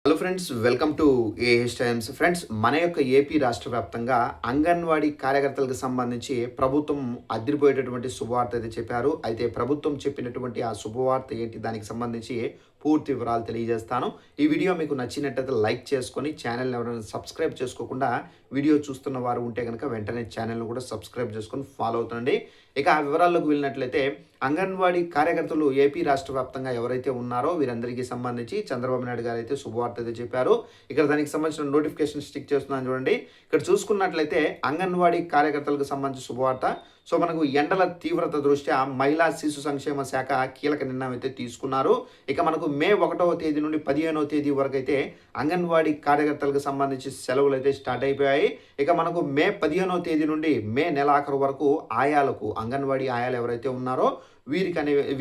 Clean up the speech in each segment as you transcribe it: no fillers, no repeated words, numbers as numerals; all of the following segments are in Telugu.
Hello friends, welcome to AH times. Friends, మన యొక్క ఏపీ రాష్ట్ర వ్యాప్తంగా అంగన్వాడీ కార్యకర్తలకు సంబంధించి ప్రభుత్వం అదిరిపోయేటటువంటి శుభవార్త అయితే చెప్పారు. అయితే ప్రభుత్వం చెప్పినటువంటి ఆ శుభవార్త ఏంటి, దానికి సంబంధించి పూర్తి వివరాలు తెలియజేస్తాను. ఈ వీడియో మీకు నచ్చినట్టయితే లైక్ చేసుకొని ఛానల్ని ఎవరైనా సబ్స్క్రైబ్ చేసుకోకుండా వీడియో చూస్తున్న వారు ఉంటే కనుక వెంటనే ఛానల్ని కూడా సబ్స్క్రైబ్ చేసుకొని ఫాలో అవుతుండండి. ఇక ఆ వివరాల్లోకి వెళ్ళినట్లయితే అంగన్వాడీ కార్యకర్తలు ఏపీ రాష్ట్ర వ్యాప్తంగా ఎవరైతే ఉన్నారో వీరందరికీ సంబంధించి చంద్రబాబు నాయుడు గారు అయితే శుభవార్త అయితే చెప్పారు. ఇక్కడ దానికి సంబంధించిన నోటిఫికేషన్ స్టిక్ చేస్తున్నాను చూడండి. ఇక్కడ చూసుకున్నట్లయితే అంగన్వాడీ కార్యకర్తలకు సంబంధించి శుభవార్త. సో మనకు ఎండల తీవ్రత దృష్ట్యా మహిళా శిశు సంక్షేమ శాఖ కీలక నిర్ణయం అయితే తీసుకున్నారు. ఇక మనకు మే 1వ తేదీ నుండి 15వ తేదీ వరకు అయితే అంగన్వాడీ కార్యకర్తలకు సంబంధించి సెలవులు అయితే స్టార్ట్ అయిపోయాయి. ఇక మనకు మే 15వ తేదీ నుండి మే నెలాఖరు వరకు ఆయాలకు, అంగన్వాడీ ఆయాలు ఎవరైతే ఉన్నారో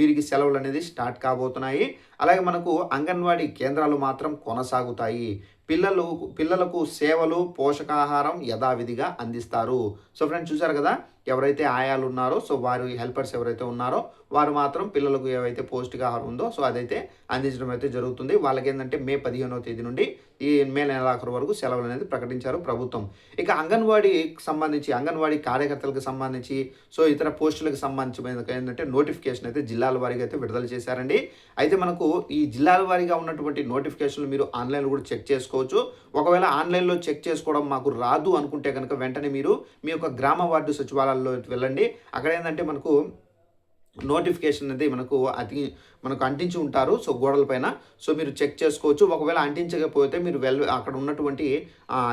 వీరికి సెలవులు అనేది స్టార్ట్ కాబోతున్నాయి. అలాగే మనకు అంగన్వాడీ కేంద్రాలు మాత్రం కొనసాగుతాయి. పిల్లలకు సేవలు, పోషకాహారం యథావిధిగా అందిస్తారు. సో ఫ్రెండ్స్, చూసారు కదా, ఎవరైతే ఆయాలు ఉన్నారో, సో వారు హెల్పర్స్ ఎవరైతే ఉన్నారో వారు మాత్రం పిల్లలకు ఏవైతే పౌష్టికాహారం ఉందో సో అదైతే అందించడం అయితే జరుగుతుంది. వాళ్ళకి ఏంటంటే మే 15వ తేదీ నుండి ఈ మే నెలాఖరు వరకు సెలవులు అనేది ప్రకటించారు ప్రభుత్వం. ఇక అంగన్వాడీ కార్యకర్తలకు సంబంధించి సో ఇతర పోస్టులకు సంబంధించి ఏంటంటే నోటిఫికేషన్ అయితే జిల్లాల వారీగా అయితే విడుదల చేశారండి. అయితే మనకు ఈ జిల్లాల వారీగా ఉన్నటువంటి నోటిఫికేషన్లు మీరు ఆన్లైన్లో కూడా చెక్ చేసుకోవచ్చు. ఒకవేళ ఆన్లైన్లో చెక్ చేసుకోవడం మాకు రాదు అనుకుంటే కనుక వెంటనే మీరు మీ యొక్క గ్రామ వార్డు సచివాలయాల్లో వెళ్ళండి. అక్కడ ఏంటంటే మనకు నోటిఫికేషన్ అనేది మనకు అంటించి ఉంటారు సో గోడల పైన. సో మీరు చెక్ చేసుకోవచ్చు. ఒకవేళ అంటించకపోతే మీరు అక్కడ ఉన్నటువంటి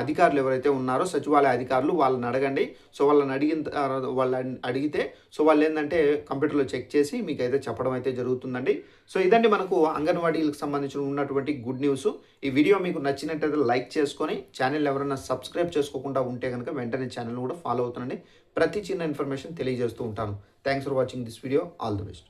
అధికారులు ఎవరైతే ఉన్నారో సచివాలయ అధికారులు వాళ్ళని అడగండి. సో వాళ్ళని అడిగితే సో వాళ్ళు ఏంటంటే కంప్యూటర్లో చెక్ చేసి మీకు అయితే చెప్పడం అయితే జరుగుతుందండి. సో ఇదండి మనకు అంగన్వాడీలకు సంబంధించిన ఉన్నటువంటి గుడ్ న్యూస్. ఈ వీడియో మీకు నచ్చినట్టయితే లైక్ చేసుకొని ఛానల్ ఎవరైనా సబ్స్క్రైబ్ చేసుకోకుండా ఉంటే కనుక వెంటనే ఛానల్ కూడా ఫాలో అవుతుండండి. ప్రతి చిన్న ఇన్ఫర్మేషన్ తెలియజేస్తూ ఉంటాను. Thanks for watching this video. All the best.